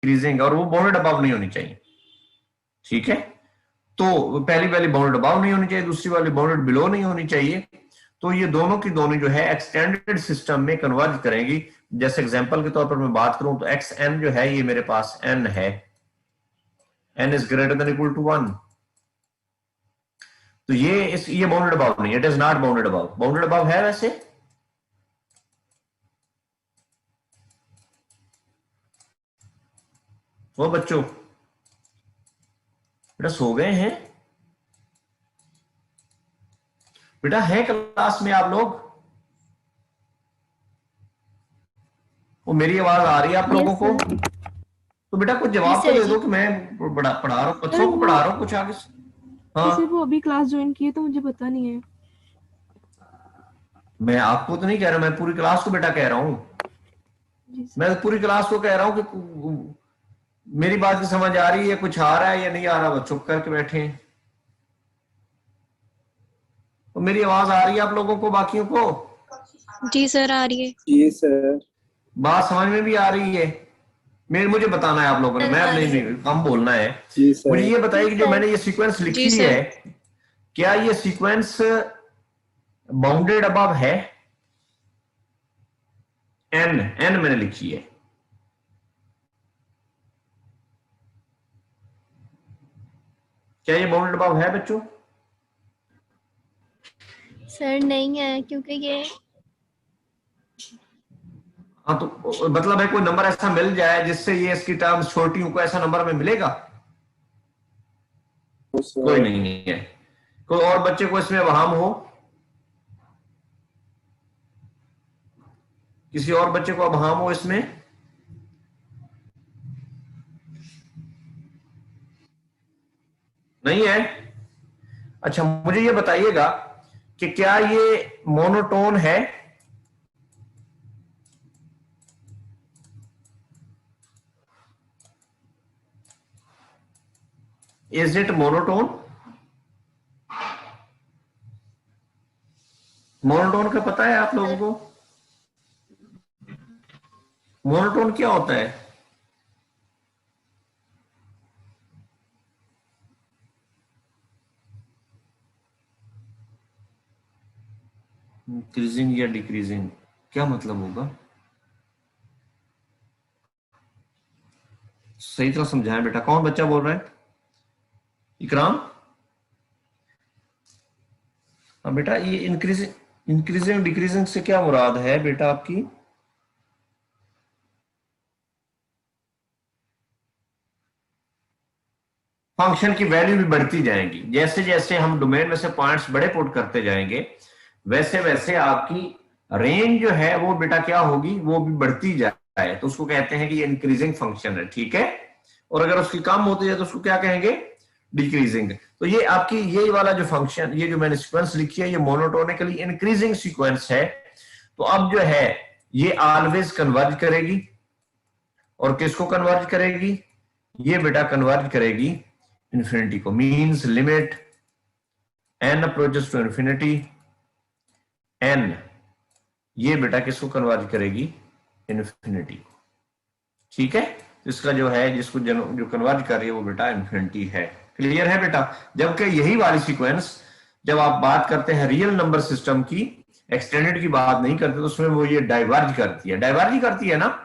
Decreasing, और वो bounded above नहीं होनी चाहिए, ठीक है। तो पहली वाली बाउंडेड अबव नहीं होनी चाहिए, दूसरी वाली बाउंडेड बिलो नहीं होनी चाहिए। तो ये दोनों की दोनों जो है एक्सटेंडेड सिस्टम में कन्वर्ज करेंगी। जैसे एग्जांपल के तौर पर मैं बात करूं तो एक्स एन जो है, ये मेरे पास एन है, n is greater than equal to 1, तो ये बाउंडेड अबव नहीं, it is not bounded above. Bounded above है वैसे, वो बच्चों बेटा सो गए हैं बेटा, है क्लास में आप लोग? वो मेरी आवाज आ रही है आप लोगों को? तो बेटा कुछ जवाब तो दे दो कि मैं पढ़ा रहा हूँ, बच्चों को पढ़ा रहा हूँ कुछ आगे। हाँ सर वो अभी क्लास ज्वाइन की है तो मुझे पता नहीं है। मैं आपको तो नहीं कह रहा, मैं पूरी क्लास को बेटा कह रहा हूँ, मैं पूरी क्लास को कह रहा हूँ कि मेरी बात की समझ आ रही है, कुछ आ रहा है या नहीं आ रहा, वो चुप करके बैठे हैं। तो मेरी आवाज आ रही है आप लोगों को, बाकियों को? जी सर आ रही है। जी सर। बात समझ में भी आ रही है? मुझे बताना है आप लोगों ने, मैं अब नहीं कम बोलना है। मुझे ये बताइए कि जो मैंने ये सीक्वेंस लिखी है, क्या ये सीक्वेंस बाउंडेड अबव है? एन मैंने लिखी है, क्या ये बाउंडेड अबव है बच्चों? सर नहीं है, क्योंकि ये हाँ, तो मतलब है कोई नंबर ऐसा मिल जाए जिससे ये इसकी टर्म्स छोटी हो, ऐसा नंबर हमें मिलेगा? कोई नहीं है। कोई और बच्चे को इसमें वहाम हो? किसी और बच्चे को अबहाम हो इसमें? नहीं है? अच्छा मुझे ये बताइएगा कि क्या ये मोनोटोन है? Is it monotone? मोनोटोन का पता है आप लोगों को? मोनोटोन क्या होता है? इंक्रीजिंग या डिक्रीजिंग, क्या मतलब होगा? सही तरह समझाएं बेटा, कौन बच्चा बोल रहा है? इकराम? हाँ बेटा, ये इंक्रीजिंग डिक्रीजिंग से क्या मुराद है बेटा आपकी? फंक्शन की वैल्यू भी बढ़ती जाएगी, जैसे जैसे हम डोमेन में से पॉइंट्स बड़े पुट करते जाएंगे, वैसे वैसे आपकी रेंज जो है वो बेटा क्या होगी, वो भी बढ़ती जाए, तो उसको कहते हैं कि ये इंक्रीजिंग फंक्शन है, ठीक है। और अगर उसकी कम होती है तो उसको क्या कहेंगे? डिक्रीजिंग। तो ये आपकी ये वाला जो फंक्शन, ये जो मैंने सीक्वेंस लिखी है, ये मोनोटोनिकली इंक्रीजिंग सीक्वेंस है। तो अब जो है ये ऑलवेज कन्वर्ज करेगी, और किसको कन्वर्ज करेगी? ये बेटा कन्वर्ज करेगी इंफिनिटी को, means limit n approaches to infinity, n ये बेटा किसको कन्वर्ज करेगी? इंफिनिटी को, ठीक है। इसका जो है जिसको जो कन्वर्ज कर रही है वो बेटा इंफिनिटी है। क्लियर है बेटा? जबकि यही वाली सीक्वेंस जब आप बात करते हैं रियल नंबर सिस्टम की, एक्सटेंडेड की बात नहीं करते, तो उसमें वो ये डाइवर्ज करती है, डाइवर्ज ही करती है ना।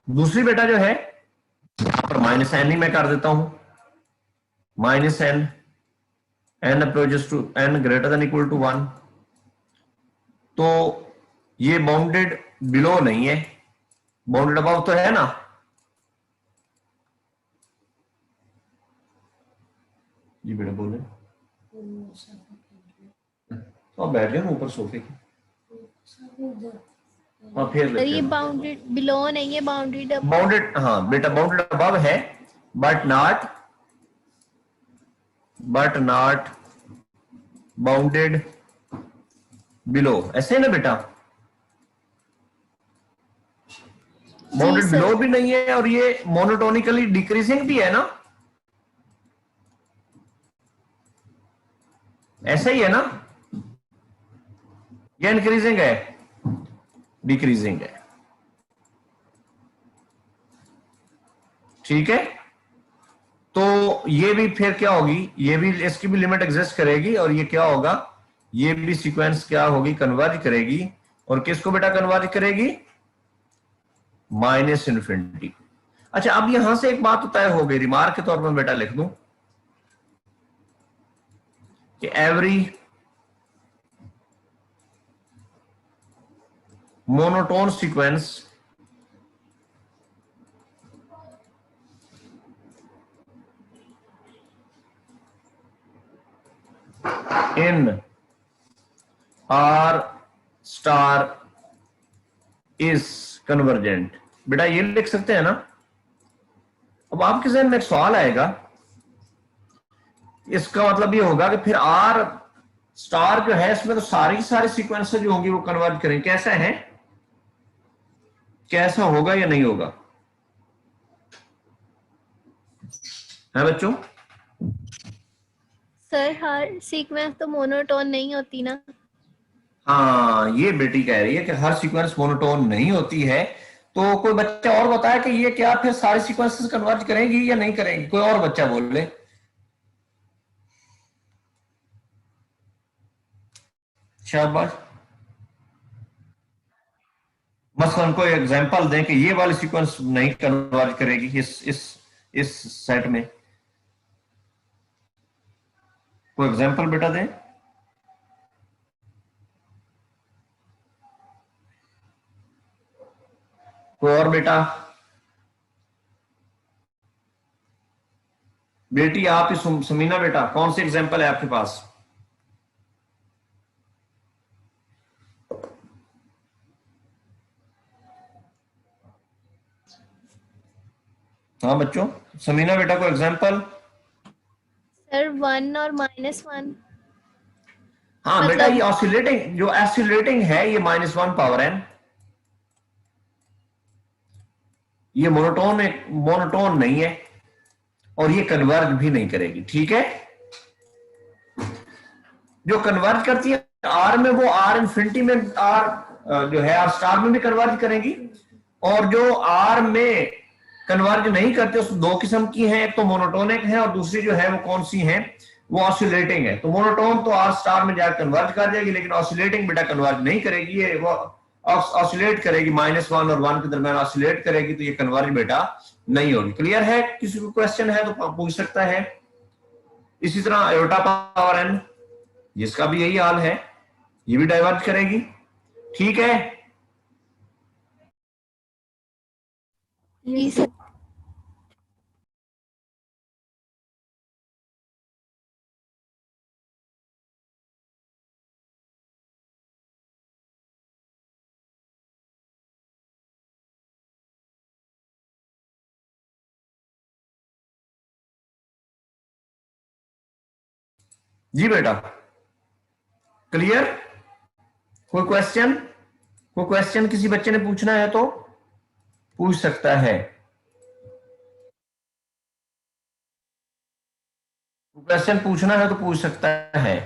दूसरी बेटा जो है यहां पर माइनस एन ही मैं कर देता हूं, minus n, n approaches to n greater than equal to 1, तो ये बाउंडेड बिलो नहीं है, बाउंडेड अबव तो है ना। जी बेटा बोले, तो आप बैठ जाओ ऊपर सोफे के। हाँ फिर ये बाउंडेड बिलो नहीं है, बाउंडेड बाउंडेड, हाँ बेटा बाउंडेड अबव है, बट नॉट बाउंडेड बिलो, ऐसे है ना बेटा। बाउंडेड बिलो भी नहीं है, और ये मोनोटोनिकली डिक्रीजिंग भी है ना। ऐसा ही है ना, ये इंक्रीजिंग है, डिक्रीजिंग है, ठीक है। तो ये भी फिर क्या होगी, ये भी इसकी भी लिमिट एग्जिस्ट करेगी, और ये क्या होगा, ये भी सीक्वेंस क्या होगी, कन्वर्ज करेगी, और किसको बेटा कन्वर्ज करेगी, माइनस इन्फिनिटी। अच्छा, अब यहां से एक बात तय हो गई, रिमार्क के तौर पर बेटा लिख दूं कि every monotone sequence in are star is convergent. बेटा ये लिख सकते हैं ना। अब आपके जहन में एक सवाल आएगा, इसका मतलब ये होगा कि फिर आर स्टार जो है इसमें तो सारी सारी सीक्वेंस जो होंगी वो कन्वर्ज करेंगे, कैसा है, कैसा होगा या नहीं होगा, है बच्चों? सर हर सीक्वेंस तो मोनोटोन नहीं होती ना। हाँ, ये बेटी कह रही है कि हर सीक्वेंस मोनोटोन नहीं होती है। तो कोई बच्चा और बताया कि ये क्या फिर सारी सीक्वेंसेस कन्वर्ज करेंगी या नहीं करेंगी, कोई और बच्चा बोल ले। शाबाश। मसलन कोई एग्जांपल दें कि ये वाली सीक्वेंस नहीं कन्वर्ज करेगी इस सेट में, कोई एग्जांपल बेटा दें। कोई और बेटा, बेटी आप ही समीना बेटा, कौन सी एग्जांपल है आपके पास? हाँ बच्चों, समीना बेटा को एग्जांपल। सर 1 और -1। हाँ बेटा, मतलब ये ऑसिलेटिंग, जो एसिलेटिंग है ये -1 पावर एन, ये मोनोटोन नहीं है, और ये कन्वर्ज भी नहीं करेगी, ठीक है। जो कन्वर्ज करती है आर में, वो आर इंफिनिटी में, आर जो है आर स्टार में भी कन्वर्ज करेंगी, और जो आर में कन्वर्ज नहीं करते उस दो किस्म की हैं, एक तो मोनोटोनिक है और दूसरी जो है वो कौन सी है, वो ऑसिलेटिंग है। तो मोनोटोन तो आर स्टार में जाकर कन्वर्ज कर जाएगी, लेकिन ऑसिलेटिंग बेटा कन्वर्ज नहीं करेगी, ये वो ऑसिलेट करेगी, -1 और 1 के दरमियान ऑसिलेट करेगी, तो ये कन्वर्ज बेटा नहीं होगी। क्लियर है? किसी को क्वेश्चन है तो पूछ सकता है। इसी तरह आयोटा पावर एन, जिसका भी यही हाल है, ये भी डाइवर्ज करेगी, ठीक है। जी सर। जी बेटा, क्लियर? कोई क्वेश्चन, कोई क्वेश्चन किसी बच्चे ने पूछना है तो पूछ सकता है। क्वेश्चन पूछना है तो पूछ सकता है।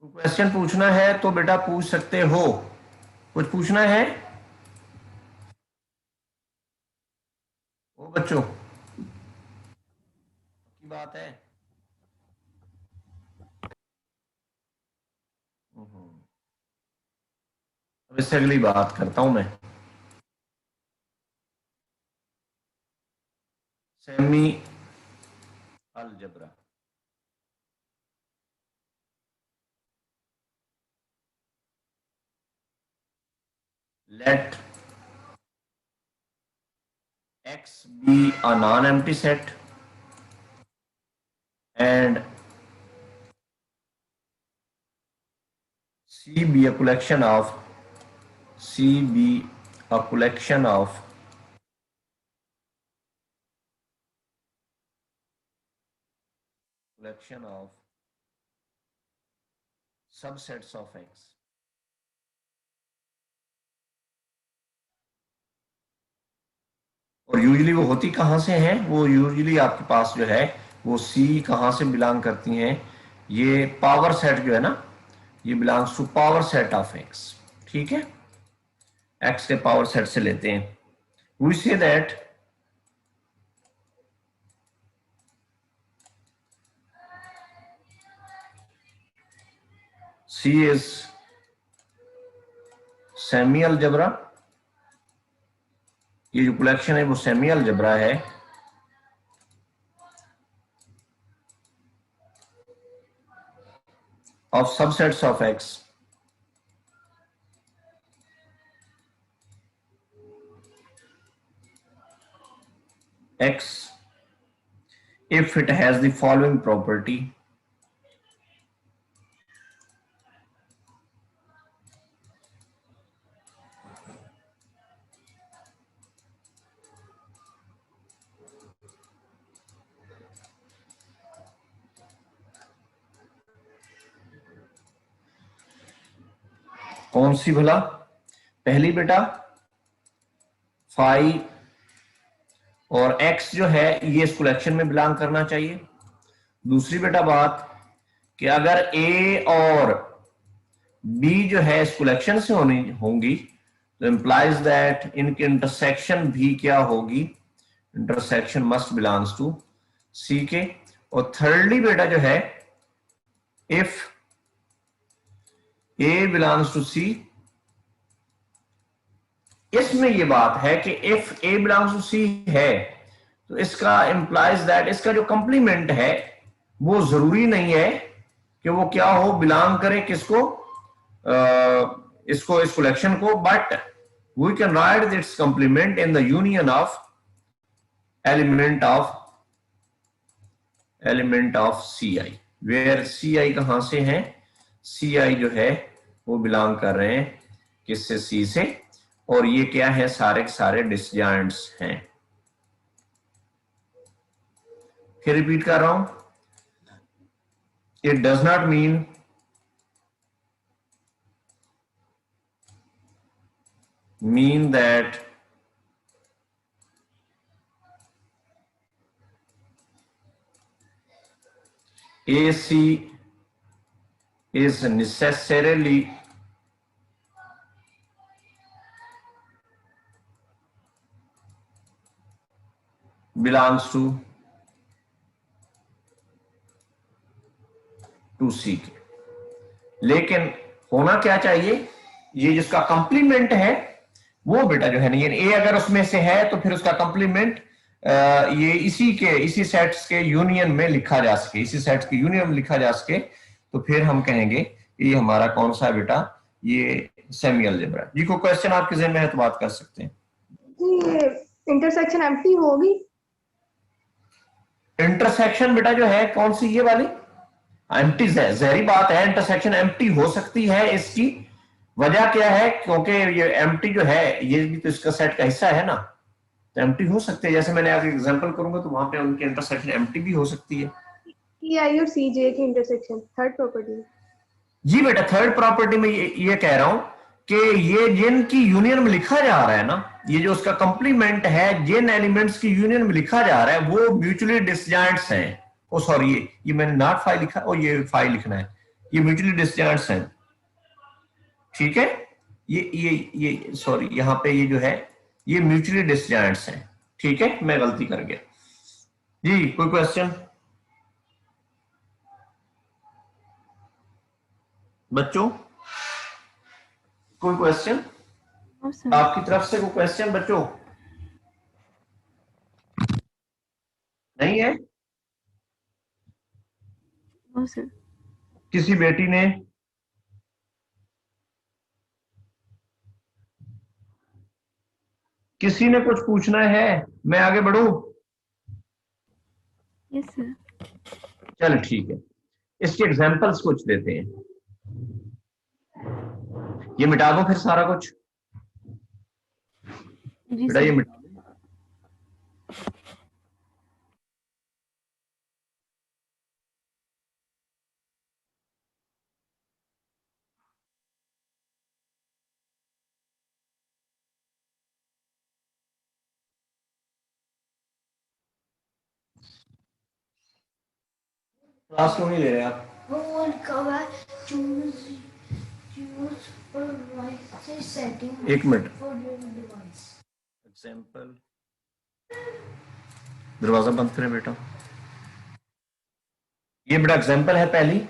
क्वेश्चन पूछना है तो बेटा पूछ सकते हो। कुछ पूछना है वो बच्चों की बात है। अब इससे अगली बात करता हूं मैं, semi algebra. Let x be a non-empty set and C be a collection of C be a collection of subsets of X. और यूजुअली वो होती कहाँ से हैं, वो यूजुअली आपके पास जो है वो सी कहाँ से बिलोंग करती हैं, ये पावर सेट जो है ना, ये belongs to power set of x. ठीक है, एक्स के पावर सेट से लेते हैं। We say that C is semi algebra, ये जो कलेक्शन है वो सेमी अलजेब्रा है of subsets of X X if it has the following property. कौन सी भला? पहली बेटा फाई और एक्स जो है ये इस कलेक्शन में बिलोंग करना चाहिए। दूसरी बेटा बात कि अगर ए और बी जो है इस कलेक्शन से होंगी तो इंप्लाइज दैट इनकी इंटरसेक्शन भी क्या होगी, इंटरसेक्शन मस्ट बिलोंग्स टू सी के। और थर्डली बेटा जो है इफ ए बिलोंग्स टू सी, इसमें ये बात है कि इफ ए बिलोंग्स टू सी है तो इसका इंप्लाइज दैट इसका जो कंप्लीमेंट है वो जरूरी नहीं है कि वो क्या हो, बिलोंग करे किसको, इसको, इस कलेक्शन को, but we can write its complement in the union of element of C I, where C I कहां से है, सी आई जो है वो बिलोंग कर रहे हैं किससे, सी से, और ये क्या है, सारे के सारे डिसजॉइंट्स हैं। फिर रिपीट कर रहा हूं, it does not mean that AC is necessarily belongs to C के। लेकिन होना क्या चाहिए, ये जिसका कंप्लीमेंट है वो बेटा जो है ना, ये ए अगर उसमें से है तो फिर उसका कंप्लीमेंट ये इसी सेट्स के यूनियन में लिखा जा सके, इसी सेट्स के यूनियन में लिखा जा सके, तो फिर हम कहेंगे ये हमारा कौन सा बेटा, ये सेमी अलजेब्रा। जी कोई क्वेश्चन आपके जहन में है तो बात कर सकते हैं। इंटरसेक्शन एम्प्टी होगी? इंटरसेक्शन बेटा जो है कौन सी, ये वाली एम्प्टी है, जहरी बात है, इंटरसेक्शन एम्प्टी हो सकती है। इसकी वजह क्या है, क्योंकि ये एम्प्टी जो है ये भी तो इसका सेट का हिस्सा है ना, तो एम्प्टी हो सकते हैं। जैसे मैंने आगे एग्जांपल करूंगा तो वहां पे उनकी इंटरसेक्शन एम्प्टी भी हो सकती है। टी आई और सी जे की इंटरसेक्शन थर्ड प्रॉपर्टी। जी बेटा थर्ड प्रॉपर्टी में ये कह रहा हूं कि ये जिन की यूनियन में लिखा जा रहा है ना, ये जो उसका कंप्लीमेंट है, जिन एलिमेंट्स की यूनियन में लिखा जा रहा है वो म्यूचुअली डिसजॉइंट्स हैं। ओ सॉरी, ये मैंने नॉट फाइव लिखा, और ये फाइव लिखना है, ये म्यूचुअली डिसजॉइंट्स हैं। ठीक है, ये सॉरी, यहां पे ये जो है ये म्यूचुअली डिसजॉइंट्स हैं। ठीक है, मैं गलती कर गया। जी कोई क्वेश्चन बच्चों, कोई क्वेश्चन हाँ सर। आपकी तरफ से, कोई क्वेश्चन बच्चों? नहीं है? हाँ सर। किसी बेटी ने? किसी ने कुछ पूछना है? मैं आगे बढ़ूं? Yes sir. चल ठीक है, इसके एग्जांपल्स कुछ देते हैं। ये मिटा दो फिर सारा कुछ, जी बेटा सर। ये मिटा क्लास क्यों नहीं ले रहे आप? वो लिखा हुआ है चूज चूज और वाइस सेटिंग एक मिनट, फॉर डिवाइस। एग्जाम्पल, दरवाजा बंद करें बेटा। ये बेटा एग्जाम्पल है पहली,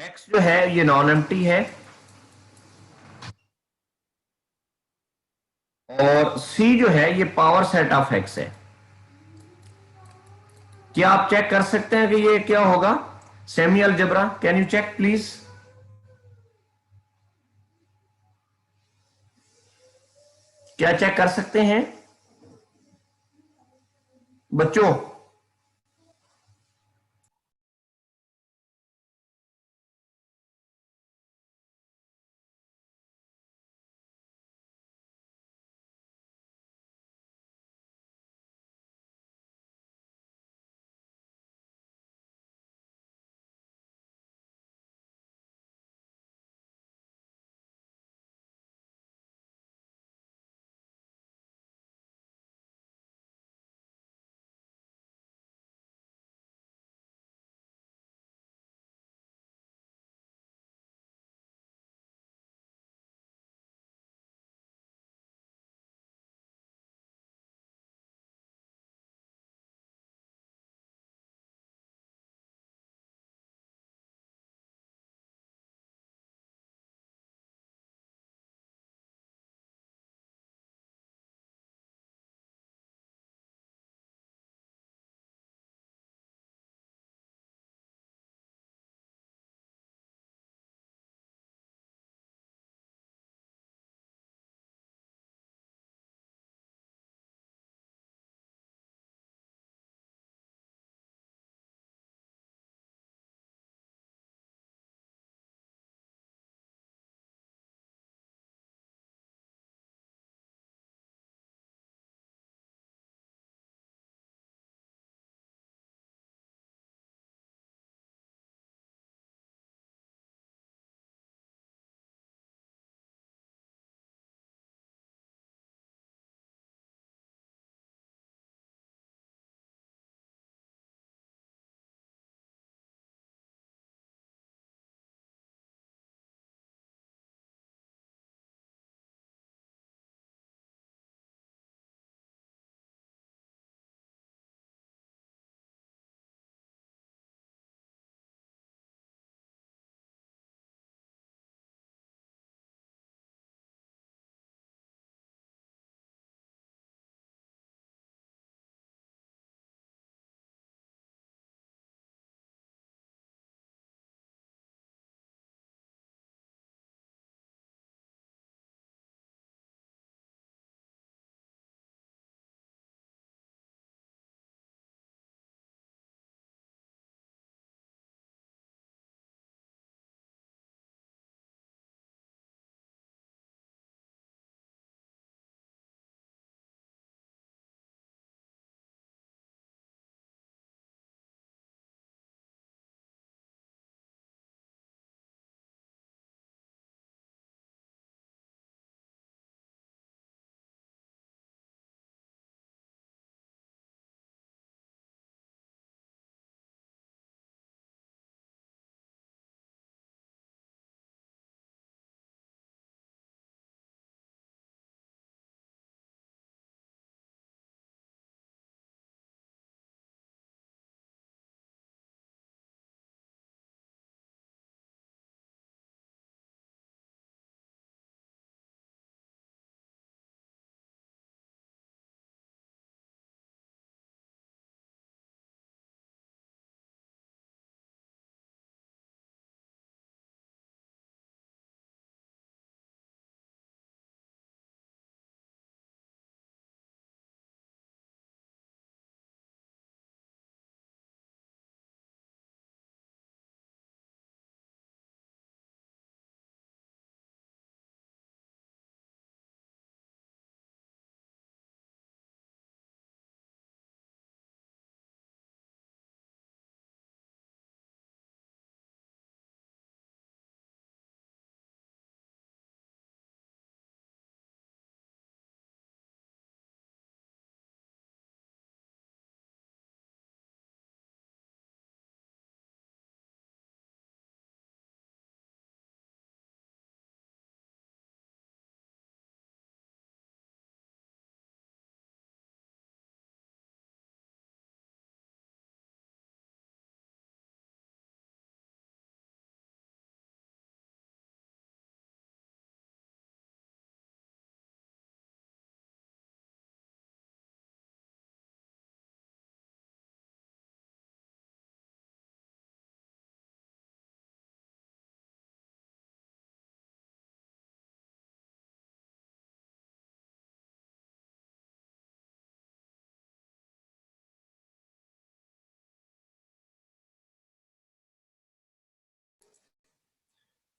एक्स जो है ये नॉन एम्प्टी है और सी जो है ये पावर सेट ऑफ एक्स है। क्या आप चेक कर सकते हैं कि ये क्या होगा? Semi algebra, can you check please? क्या चेक कर सकते हैं बच्चों?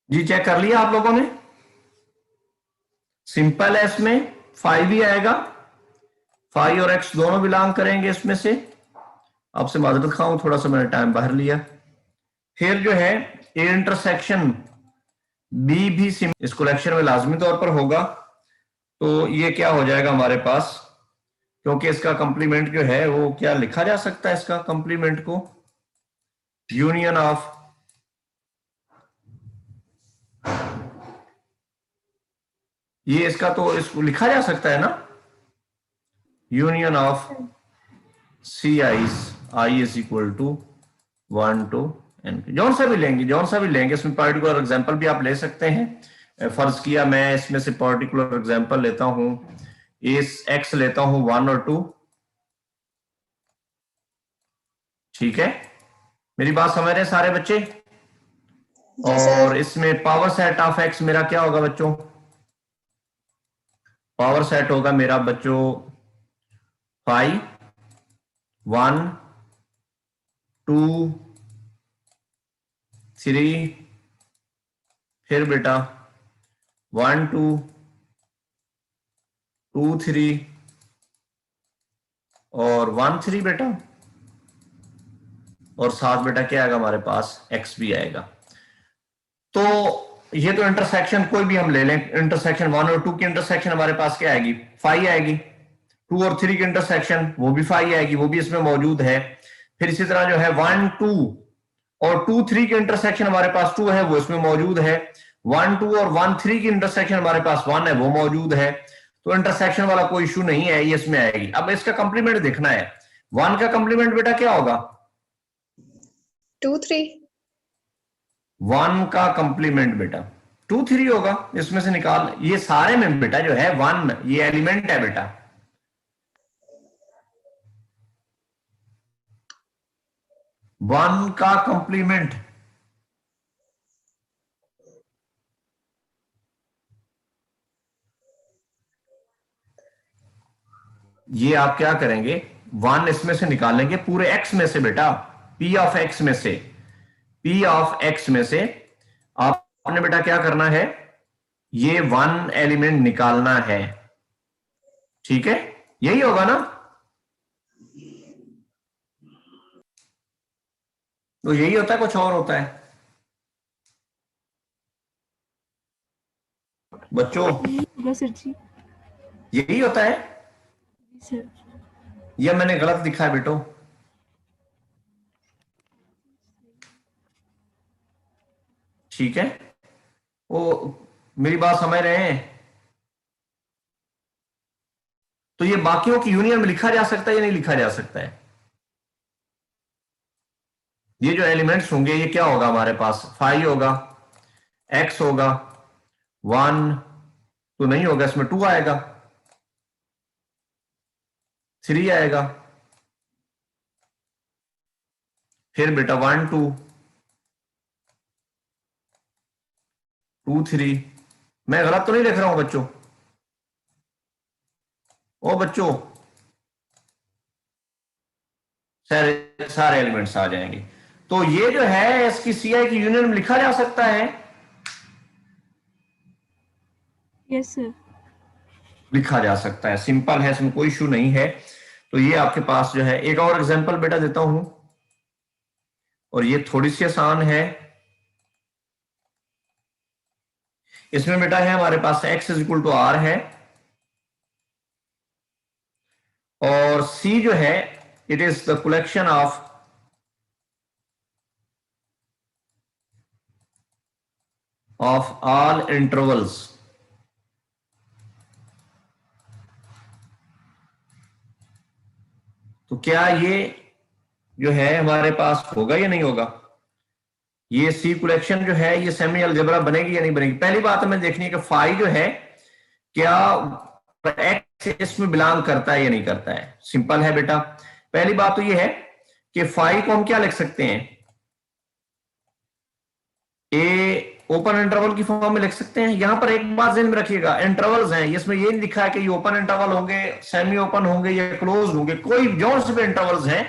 जी चेक कर लिया आप लोगों ने? सिंपल है, इसमें 5 ही आएगा, 5 और x दोनों बिलोंग करेंगे इसमें से। आपसे माजरत खाऊं, थोड़ा सा मैंने टाइम बाहर लिया। फिर जो है ए इंटरसेक्शन बी भी इस कलेक्शन में लाजमी तौर पर होगा, तो ये क्या हो जाएगा हमारे पास, क्योंकि इसका कंप्लीमेंट जो है वो क्या लिखा जा सकता है, इसका कंप्लीमेंट को यूनियन ऑफ ये, इसका तो इसको लिखा जा सकता है ना, union of C i is equal to 1 to n। जौन सा भी लेंगे, जौन सा भी लेंगे, इसमें पर्टिकुलर एग्जांपल भी आप ले सकते हैं। फर्ज किया मैं इसमें से पर्टिकुलर एग्जांपल लेता हूं, इस x लेता हूं 1 और 2, ठीक है, मेरी बात समझ रहे हैं सारे बच्चे? और इसमें पावर सेट ऑफ x मेरा क्या होगा बच्चों? पावर सेट होगा मेरा बच्चों 5 1 2 3, फिर बेटा 1 2 2 3 और 1 3 बेटा, और साथ बेटा क्या आएगा हमारे पास, x भी आएगा। तो ये तो इंटरसेक्शन कोई भी हम ले लें, इंटरसेक्शन 1 और 2 की इंटरसेक्शन हमारे पास क्या आएगी, 5 आएगी। 2 और 3 की इंटरसेक्शन वो भी 5 आएगी, वो भी इसमें मौजूद है। फिर इसी तरह जो है 1 2 और 2 3 की इंटरसेक्शन हमारे पास 2 है, वो इसमें मौजूद है। 1 2 और 1 3 की इंटरसेक्शन हमारे पास 1 है, वो मौजूद है। तो इंटरसेक्शन वाला कोई इशू नहीं है, ये इसमें आएगी। अब इसका कंप्लीमेंट देखना है, 1 का कंप्लीमेंट बेटा क्या होगा, 2 3। 1 का कंप्लीमेंट बेटा 2 3 होगा, इसमें से निकाल, ये सारे में बेटा जो है 1 ये एलिमेंट है बेटा। वन का कंप्लीमेंट ये आप क्या करेंगे, 1 इसमें से निकालेंगे पूरे x में से बेटा, p ऑफ x में से, p ऑफ x में से आपने बेटा क्या करना है, ये 1 एलिमेंट निकालना है, ठीक है, यही होगा ना? तो यही होता है, कुछ और होता है बच्चों? होगा सर जी। यही होता है जी सर। या मैंने गलत लिखा है बेटो? ठीक है, वो मेरी बात समझ रहे हैं? तो ये बाकियों की यूनियन में लिखा जा सकता है या नहीं लिखा जा सकता है? ये जो एलिमेंट्स होंगे ये क्या होगा हमारे पास, 5 होगा, x होगा, 1 तो नहीं होगा, इसमें 2 आएगा, 3 आएगा, फिर बेटा 1 2 2 3। मैं गलत तो नहीं लिख रहा हूं बच्चों? ओ बच्चों, सारे एलिमेंट्स आ जाएंगे। तो ये जो है इसकी सीआई की यूनियन में लिखा जा सकता है, यस सर। लिखा जा सकता है, सिंपल है, इसमें कोई इशू नहीं है। तो ये आपके पास जो है, एक और एग्जांपल बेटा देता हूं, और ये थोड़ी सी आसान है। इसमें बेटा है हमारे पास x is equal to r है, और c जो है it is the collection of all intervals. तो क्या ये जो है हमारे पास होगा या नहीं होगा, ये सी कलेक्शन जो है ये सेमी अलजेब्रा बनेगी या नहीं बनेगी? पहली बात हमें देखनी है कि फाई जो है क्या एक्स इसमें बिलोंग करता है या नहीं करता है। सिंपल है बेटा, पहली बात तो ये है कि फाई को हम क्या लिख सकते हैं, ए ओपन इंटरवल की फॉर्म में लिख सकते हैं। यहां पर एक बात ध्यान में रखिएगा, इंटरवल्स हैं, इसमें ये नहीं लिखा है कि ये ओपन इंटरवल होंगे, सेमी ओपन होंगे या क्लोज होंगे, कोई जो से भी इंटरवल्स हैं,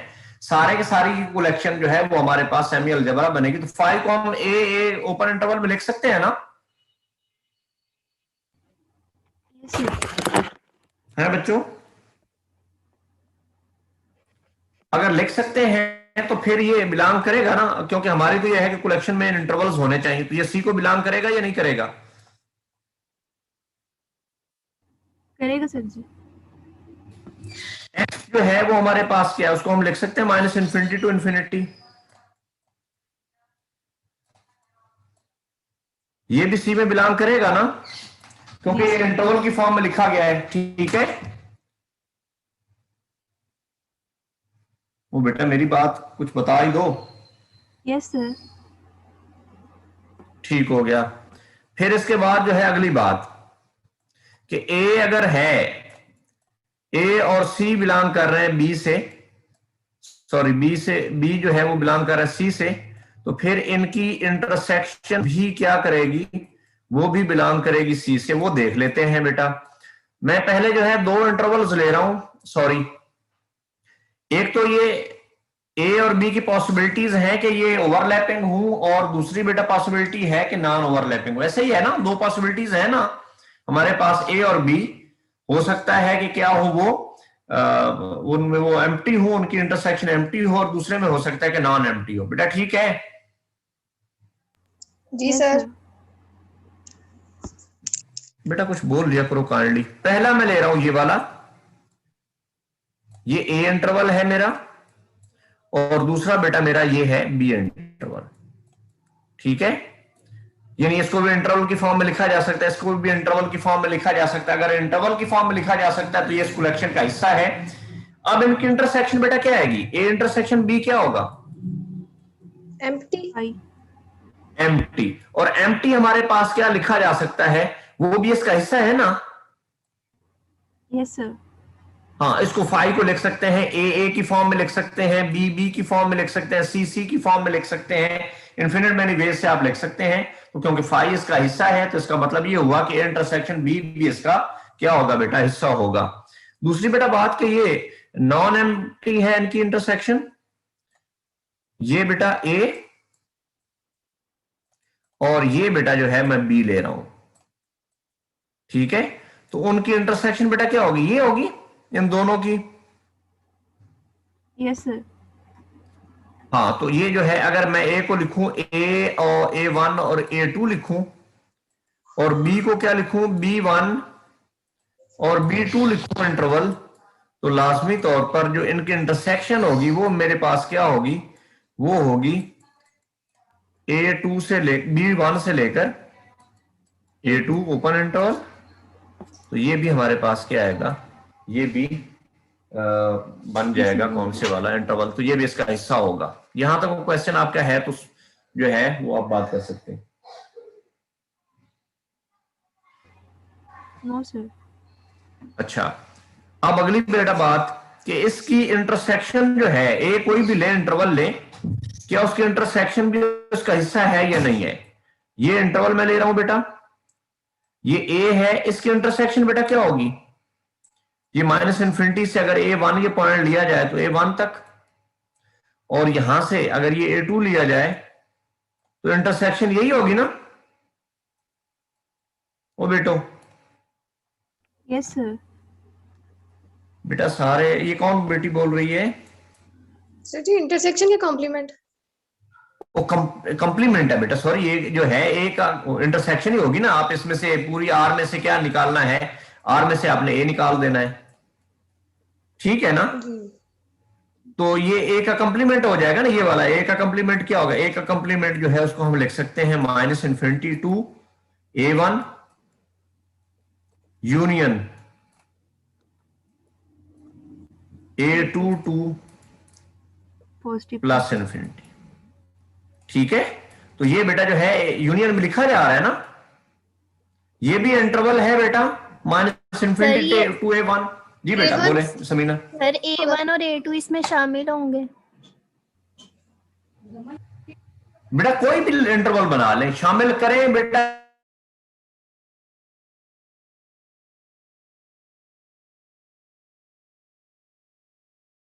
सारे के सारी की कलेक्शन जो है वो हमारे पास सेमी अलजेब्रा बनेगी। तो 5 को हम ए ओपन इंटरवल में लिख सकते हैं ना, यस सर। है बच्चों? अगर लिख सकते हैं तो फिर ये बिलोंग करेगा ना, क्योंकि हमारी तो ये है कि कलेक्शन में इंटरवल्स होने चाहिए, तो ये सी को बिलोंग करेगा या नहीं करेगा? करेगा सर जी। एक्स जो है वो हमारे पास क्या है, उसको हम लिख सकते हैं माइनस इन्फिनिटी टू इन्फिनिटी। ये भी सी में बिलोंग करेगा ना, क्योंकि ये इंटरवल की फॉर्म में लिखा गया है। ठीक है, वो बेटा मेरी बात कुछ बता ही दो। Yes sir. ठीक हो गया। फिर इसके बाद जो है अगली बात कि ए अगर है, ए और सी बिलोंग कर रहे हैं बी से, सॉरी बी से, बी जो है वो बिलोंग कर रहा है सी से, तो फिर इनकी इंटरसेक्शन भी क्या करेगी, वो भी बिलोंग करेगी सी से। वो देख लेते हैं बेटा। मैं पहले जो है 2 इंटरवल्स ले रहा हूं, सॉरी, एक तो ये ए और बी की पॉसिबिलिटीज हैं कि ये ओवरलैपिंग हो, और दूसरी बेटा पॉसिबिलिटी है कि नॉन ओवरलैपिंग हो। ऐसे ही है ना, 2 पॉसिबिलिटीज है ना हमारे पास, ए और बी। हो सकता है कि क्या हो, वो उनमें वो एम्प्टी हो, उनकी इंटरसेक्शन एम्प्टी हो, और दूसरे में हो सकता है कि नॉन एम्प्टी हो। बेटा ठीक है? जी यस सर। बेटा कुछ बोल लिया करो काइंडली। पहला मैं ले रहा हूं ये वाला, ये ए इंटरवल है मेरा, और दूसरा बेटा मेरा ये है बी इंटरवल। ठीक है, यानी इसको भी इंटरवल की फॉर्म में लिखा जा सकता है, इसको भी इंटरवल की फॉर्म में लिखा जा सकता है। अगर इंटरवल की फॉर्म में लिखा जा सकता है तो ये इस कलेक्शन का हिस्सा है। अब इनकी इंटरसेक्शन बेटा क्या आएगी, ए इंटरसेक्शन बी क्या होगा, एम्प्टी। आई। एम्प्टी। और एम्प्टी हमारे पास क्या लिखा जा सकता है, वो भी इसका हिस्सा है ना। Yes sir. हाँ, इसको 5 को लिख सकते हैं, ए की फॉर्म में लिख सकते हैं, बी की फॉर्म में लिख सकते हैं, सी की फॉर्म में लिख सकते हैं, इन्फिनिट मैनी वेज से आप लिख सकते हैं। तो क्योंकि 5 इसका हिस्सा है, तो इसका मतलब ये हुआ कि इंटरसेक्शन बी भी इसका क्या होगा बेटा, हिस्सा होगा। दूसरी बेटा बात कि ये नॉन एम्प्टी है इनकी इंटरसेक्शन, ये बेटा ए और ये बेटा जो है मैं बी ले रहा हूं। ठीक है, तो उनकी इंटरसेक्शन बेटा क्या होगी, ये होगी इन दोनों की। Yes sir. हाँ, तो ये जो है अगर मैं ए को लिखूं ए और A1 और A2 लिखूं, और बी को क्या लिखूं B1 और B2 लिखूं इंटरवल, तो लाजमी तौर पर जो इनकी इंटरसेक्शन होगी वो मेरे पास क्या होगी, वो होगी A2 से B1 से लेकर A2 ओपन इंटरवल। तो ये भी हमारे पास क्या आएगा, ये भी बन जाएगा कौन से वाला इंटरवल, तो ये भी इसका हिस्सा होगा। यहां तक वो क्वेश्चन आपका है तो जो है वो आप बात कर सकते हैं। No sir. अच्छा, अब अगली बेटा बात कि इसकी इंटरसेक्शन जो है, ए कोई भी ले इंटरवल ले, क्या उसकी इंटरसेक्शन भी उसका हिस्सा है या नहीं है। ये इंटरवल मैं ले रहा हूं बेटा, ये ए है, इसकी इंटरसेक्शन बेटा क्या होगी, ये माइनस इन्फिनिटी से अगर A1 ये पॉइंट लिया जाए तो A1 तक, और यहां से अगर ये A2 लिया जाए तो इंटरसेक्शन यही होगी ना ओ बेटो। Yes sir. बेटा सारे, ये कौन बेटी बोल रही है, सर जी इंटरसेक्शन के कॉम्प्लीमेंट। वो कंप्लीमेंट है बेटा, सॉरी, ये जो है ए का इंटरसेक्शन ही होगी ना। आप इसमें से पूरी आर में से क्या निकालना है, आर में से आपने ए निकाल देना है। ठीक है ना, तो ये ए का कंप्लीमेंट हो जाएगा ना, ये वाला ए का कंप्लीमेंट क्या होगा, ए का कंप्लीमेंट जो है उसको हम लिख सकते हैं minus infinity to A1 union A2 to positive plus infinity. ठीक है, तो ये बेटा जो है यूनियन में लिखा जा रहा है ना, ये भी इंटरवल है बेटा माइनस इन्फिनिटी टू A1। जी बेटा बोले समीना। सर A1 और A2 इसमें शामिल होंगे। बेटा कोई भी इंटरवल बना ले, शामिल करें बेटा